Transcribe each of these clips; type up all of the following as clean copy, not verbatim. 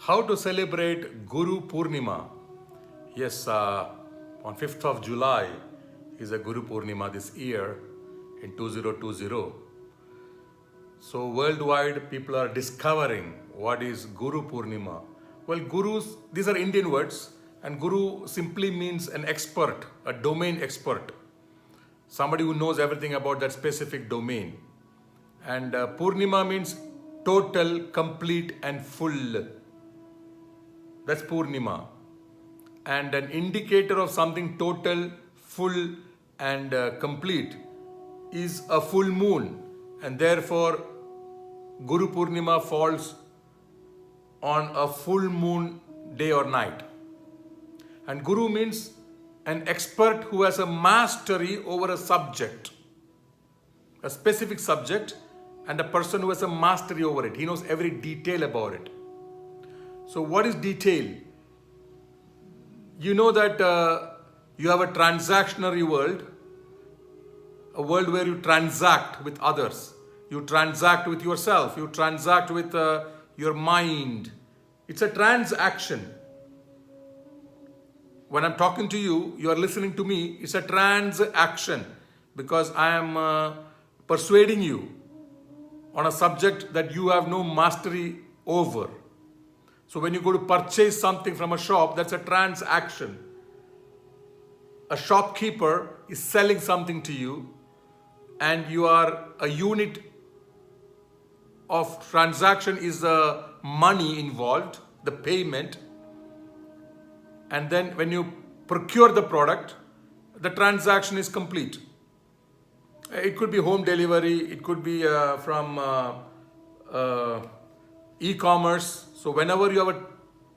How to celebrate Guru Purnima? Yes, on 5th of July is a Guru Purnima this year in 2020. So worldwide people are discovering what is Guru Purnima. Well, gurus, these are Indian words, and Guru simply means an expert, a domain expert, somebody who knows everything about that specific domain. And Purnima means total, complete and full. That's Purnima. And an indicator of something total, full and complete is a full moon. And therefore, Guru Purnima falls on a full moon day or night. And Guru means an expert who has a mastery over a subject, a specific subject, and a person who has a mastery over it. He knows every detail about it. So what is detail? You know that you have a transactionary world, a world where you transact with others. You transact with yourself. You transact with your mind. It's a transaction. When I'm talking to you, you are listening to me. It's a transaction because I am persuading you on a subject that you have no mastery over. So when you go to purchase something from a shop, that's a transaction. A shopkeeper is selling something to you, and you are a unit of transaction is the money involved, the payment. And then when you procure the product, the transaction is complete. It could be home delivery, it could be from e-commerce. So whenever you have a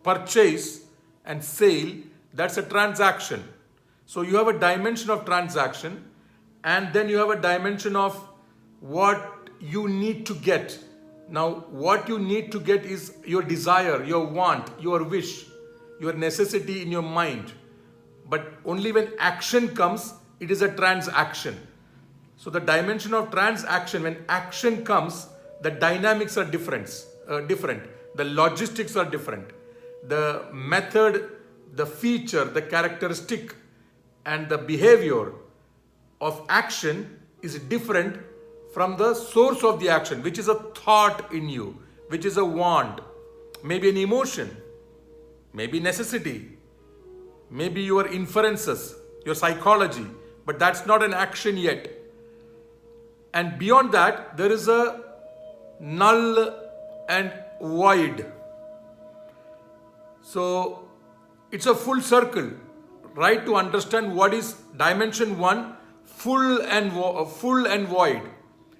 purchase and sale, that's a transaction. So you have a dimension of transaction, and then you have a dimension of what you need to get. Now, what you need to get is your desire, your want, your wish, your necessity in your mind. But only when action comes, it is a transaction. So the dimension of transaction, when action comes, the dynamics are different. The logistics are different. The method, the feature, the characteristic, and the behavior of action is different from the source of the action, which is a thought in you, which is a want, maybe an emotion, maybe necessity, maybe your inferences, your psychology, but that's not an action yet. And beyond that, there is a null and void. So it's a full circle, right? To understand what is dimension one, full and void.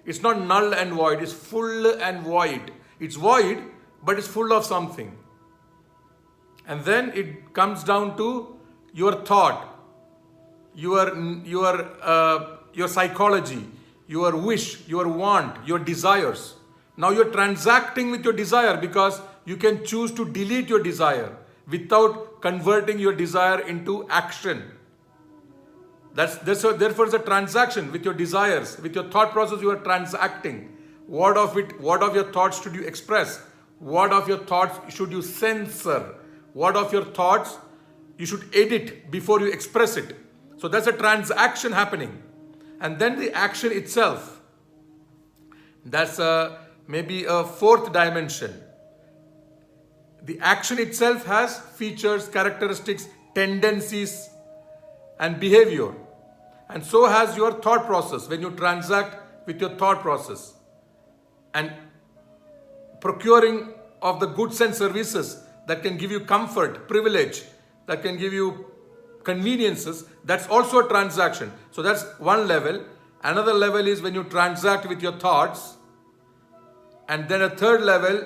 It's not null and void, it's full and void. It's void, but it's full of something. And then it comes down to your thought, your psychology, your wish, your want, your desires. Now you're transacting with your desire because you can choose to delete your desire without converting your desire into action. Therefore, it's a transaction with your desires, with your thought process. You are transacting. What of your thoughts should you express? What of your thoughts should you censor? What of your thoughts you should edit before you express it? So that's a transaction happening. And then the action itself, that's maybe a fourth dimension. The action itself has features, characteristics, tendencies, and behavior. And so has your thought process when you transact with your thought process. And procuring of the goods and services that can give you comfort, privilege, that can give you conveniences, that's also a transaction. So that's one level. Another level is when you transact with your thoughts. And then a third level,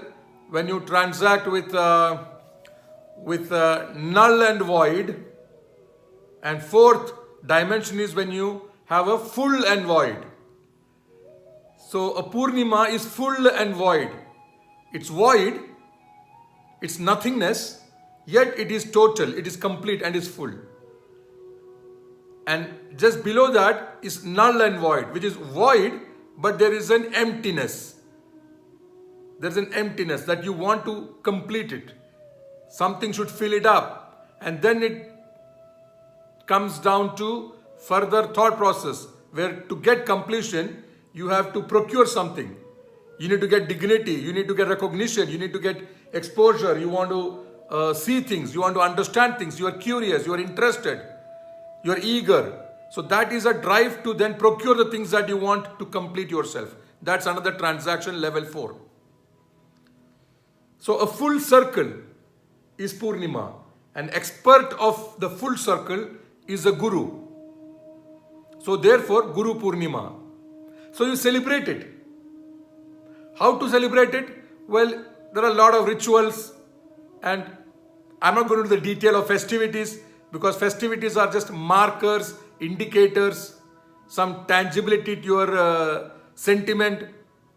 when you transact with null and void. And fourth dimension is when you have a full and void. So a Purnima is full and void. It's void, it's nothingness, yet it is total, it is complete and is full. And just below that is null and void, which is void, but there is an emptiness. There's an emptiness that you want to complete it. something should fill it up, and then it comes down to further thought process where to get completion you have to procure something. You need to get dignity, you need to get recognition, you need to get exposure, you want to see things, you want to understand things, you are curious, you are interested, you are eager. So that is a drive to then procure the things that you want to complete yourself. That's another transaction, level 4. So a full circle is Purnima. An expert of the full circle is a guru. So therefore, Guru Purnima. So you celebrate it. How to celebrate it? Well, there are a lot of rituals, and I'm not going into the detail of festivities because festivities are just markers, indicators, some tangibility to your sentiment,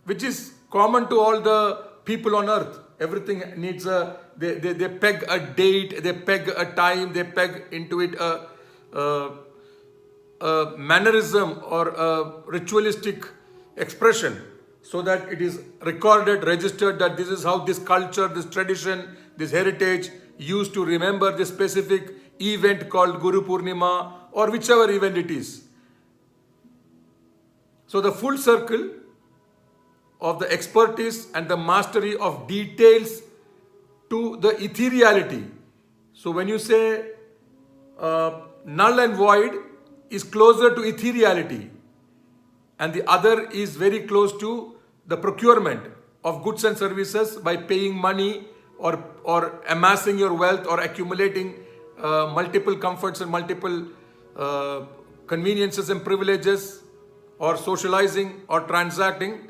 which is common to all the people on earth. Everything needs they peg a date, they peg a time, they peg into it a mannerism or a ritualistic expression so that it is recorded, registered that this is how this culture, this tradition, this heritage used to remember this specific event called Guru Purnima or whichever event it is. So the full circle of the expertise and the mastery of details to the ethereality. So when you say null and void is closer to ethereality and the other is very close to the procurement of goods and services by paying money or amassing your wealth or accumulating multiple comforts and multiple conveniences and privileges or socializing or transacting,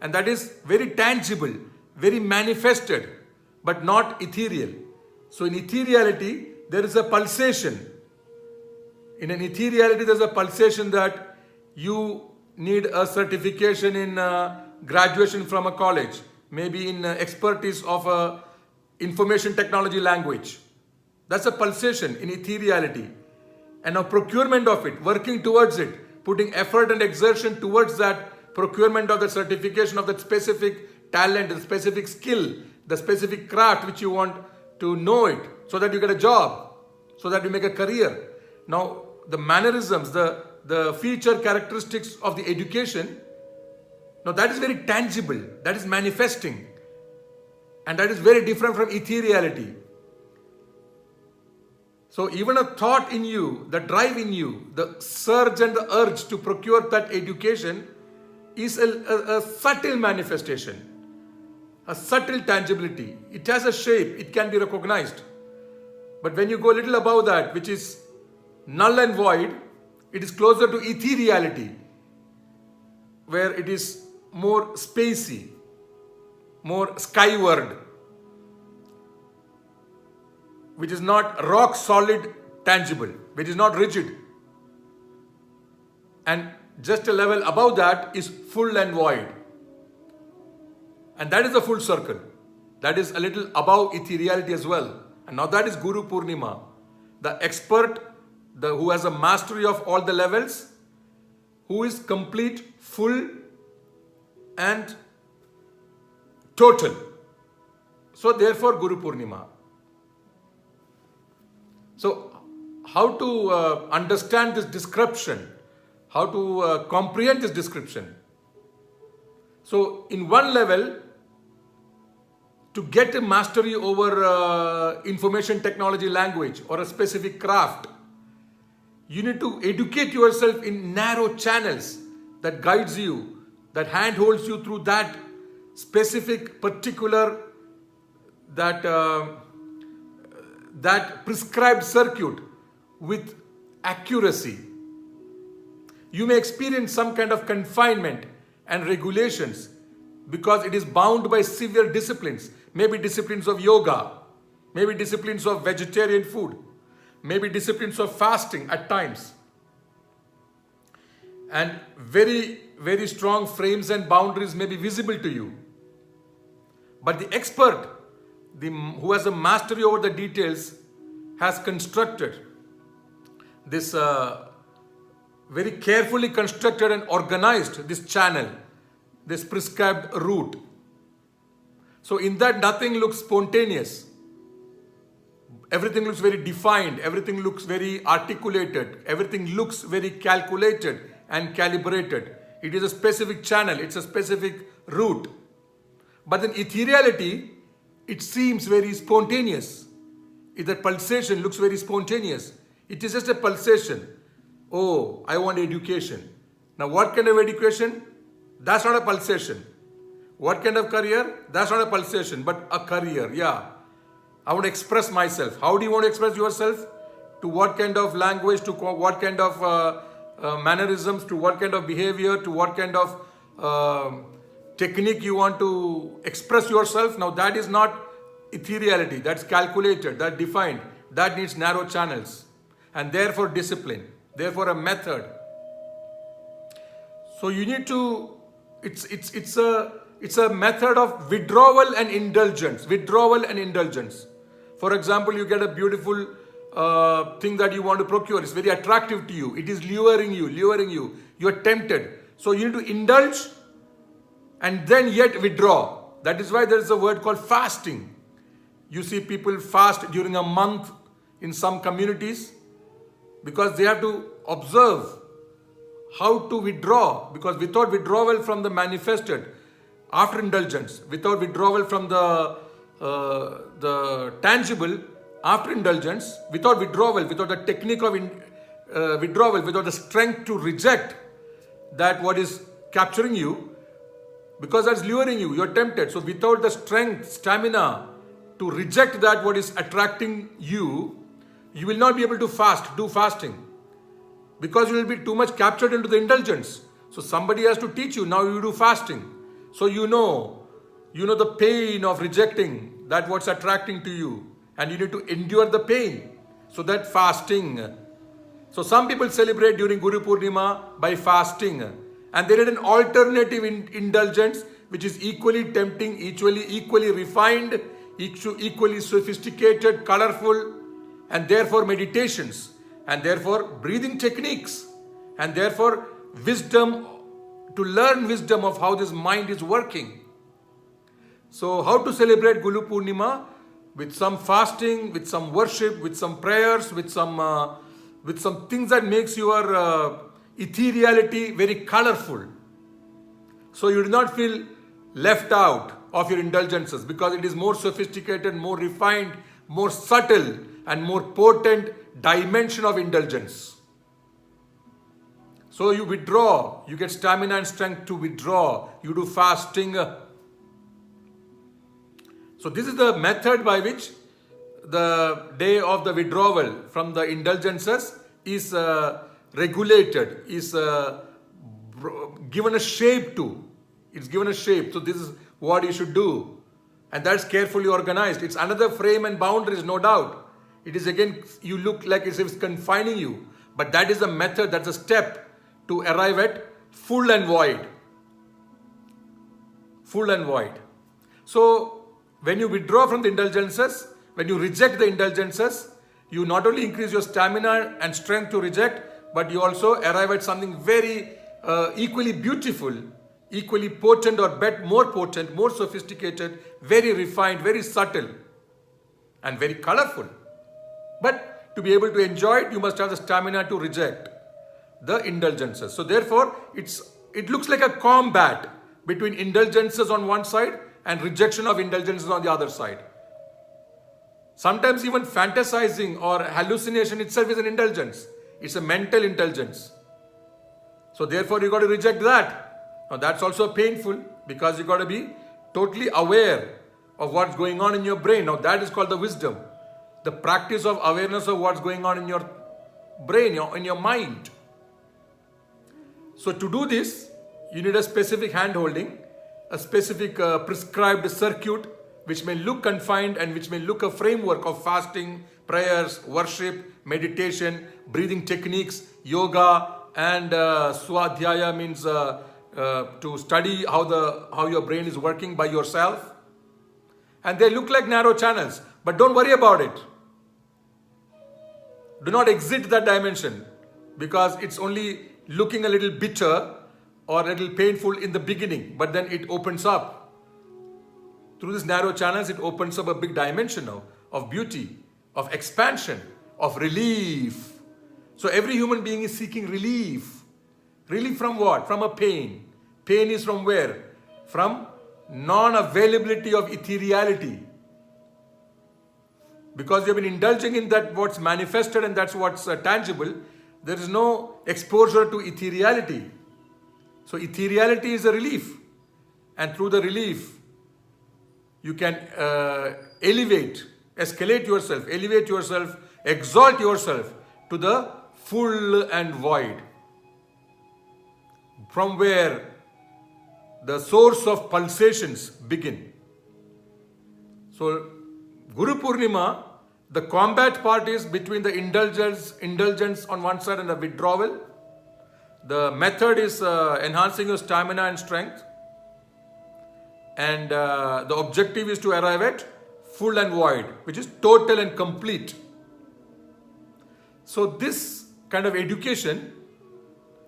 and that is very tangible, very manifested, but not ethereal. So in ethereality, there is a pulsation. In an ethereality, there is a pulsation that you need a certification in graduation from a college, maybe in expertise of a information technology language. That's a pulsation in ethereality. And a procurement of it, working towards it, putting effort and exertion towards that procurement of the certification of that specific talent, the specific skill, the specific craft which you want to know it, so that you get a job, so that you make a career. Now, the mannerisms, the feature characteristics of the education, now that is very tangible, that is manifesting, and that is very different from ethereality. So even a thought in you, the drive in you, the surge and the urge to procure that education is a subtle manifestation, a subtle tangibility. It has a shape, it can be recognized. But when you go a little above that, which is null and void, it is closer to ethereality, where it is more spacey, more skyward, which is not rock solid tangible, which is not rigid. And just a level above that is full and void. And that is the full circle. That is a little above ethereality as well. And now that is Guru Purnima. The expert, who has a mastery of all the levels, who is complete, full and total. So therefore Guru Purnima. So how to understand this description? How to comprehend this description? So in one level, to get a mastery over information technology language or a specific craft, you need to educate yourself in narrow channels that guides you, that handholds you through that specific, particular, that prescribed circuit with accuracy. You may experience some kind of confinement and regulations because it is bound by severe disciplines, maybe disciplines of yoga, maybe disciplines of vegetarian food, maybe disciplines of fasting at times, and very, very strong frames and boundaries may be visible to you. But the expert, who has a mastery over the details, has constructed this very carefully constructed and organized this channel, this prescribed route. So in that nothing looks spontaneous. everything looks very defined, everything looks very articulated, everything looks very calculated and calibrated. It is a specific channel, it's a specific route. But then ethereality, it seems very spontaneous. The pulsation looks very spontaneous. It is just a pulsation. Oh, I want education. Now what kind of education? That's not a pulsation. What kind of career? That's not a pulsation, but a career, yeah. I want to express myself. How do you want to express yourself? To what kind of language, to what kind of mannerisms, to what kind of behavior, to what kind of technique you want to express yourself. Now that is not ethereality, that's calculated, that's defined, that needs narrow channels and therefore discipline, therefore a method. So you need to, it's a method of withdrawal and indulgence, For example, you get a beautiful thing that you want to procure, it's very attractive to you, it is luring you, you are tempted. So you need to indulge and then yet withdraw. That is why there is a word called fasting. You see people fast during a month in some communities because they have to observe how to withdraw, because without withdrawal from the manifested, after indulgence, without withdrawal from the tangible, after indulgence, without withdrawal, without the technique of withdrawal, without the strength to reject that what is capturing you, because that's luring you, you're tempted. So without the strength, stamina to reject that what is attracting you, you will not be able to do fasting. Because you will be too much captured into the indulgence. So somebody has to teach you, now you do fasting. So you know the pain of rejecting that what's attracting to you. And you need to endure the pain. So that fasting. So some people celebrate during Guru Purnima by fasting. And they need an alternative indulgence which is equally tempting, equally refined, equally sophisticated, colorful, and therefore meditations, and therefore breathing techniques, and therefore wisdom, to learn wisdom of how this mind is working. So how to celebrate Guru Purnima? With some fasting, with some worship, with some prayers, with some things that makes your ethereality very colorful. So you do not feel left out of your indulgences because it is more sophisticated, more refined, more subtle and more potent dimension of indulgence. So you withdraw, you get stamina and strength to withdraw, you do fasting. So this is the method by which the day of the withdrawal from the indulgences is regulated, is given a shape to. It's given a shape. So this is what you should do. And that's carefully organized. It's another frame and boundaries, no doubt. It is again, you look like as if it's confining you. But that is a method, that's a step to arrive at full and void. Full and void. So when you withdraw from the indulgences, when you reject the indulgences, you not only increase your stamina and strength to reject, but you also arrive at something very equally beautiful, equally potent or more potent, more sophisticated, very refined, very subtle and very colorful. But to be able to enjoy it, you must have the stamina to reject the indulgences. So therefore, it looks like a combat between indulgences on one side and rejection of indulgences on the other side. Sometimes even fantasizing or hallucination itself is an indulgence. It's a mental indulgence. So therefore, you got to reject that. Now that's also painful because you got to be totally aware of what's going on in your brain. Now that is called the wisdom. The practice of awareness of what's going on in your brain, in your mind. So to do this, you need a specific hand-holding, a specific prescribed circuit which may look confined and which may look a framework of fasting, prayers, worship, meditation, breathing techniques, yoga, and swadhyaya means to study how your brain is working by yourself. And they look like narrow channels, but don't worry about it. Do not exit that dimension because it's only looking a little bitter or a little painful in the beginning, but then it opens up. Through these narrow channels, it opens up a big dimension now of beauty, of expansion, of relief. So every human being is seeking relief. Relief from what? From a pain. Pain is from where? From non-availability of ethereality. Because you have been indulging in that what's manifested and that's what's tangible, there is no exposure to ethereality. So ethereality is a relief. And through the relief, you can elevate, escalate yourself, elevate yourself, exalt yourself to the full and void. From where the source of pulsations begin. So Guru Purnima, the combat part is between the indulgence on one side and the withdrawal. The method is enhancing your stamina and strength. And the objective is to arrive at full and void, which is total and complete. So this kind of education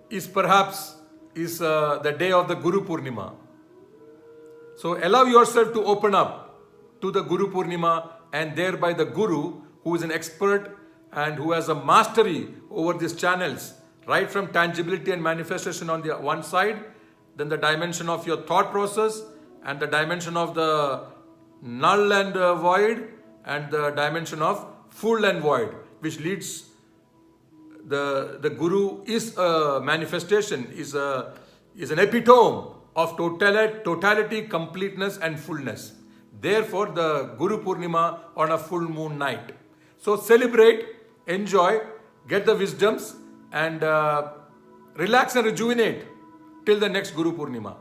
is perhaps the day of the Guru Purnima. So allow yourself to open up to the Guru Purnima and thereby the Guru, who is an expert and who has a mastery over these channels, right from tangibility and manifestation on the one side, then the dimension of your thought process and the dimension of the null and void and the dimension of full and void, which leads the Guru is a manifestation, is an epitome of totality, completeness and fullness. Therefore, the Guru Purnima on a full moon night. So celebrate, enjoy, get the wisdoms and relax and rejuvenate till the next Guru Purnima.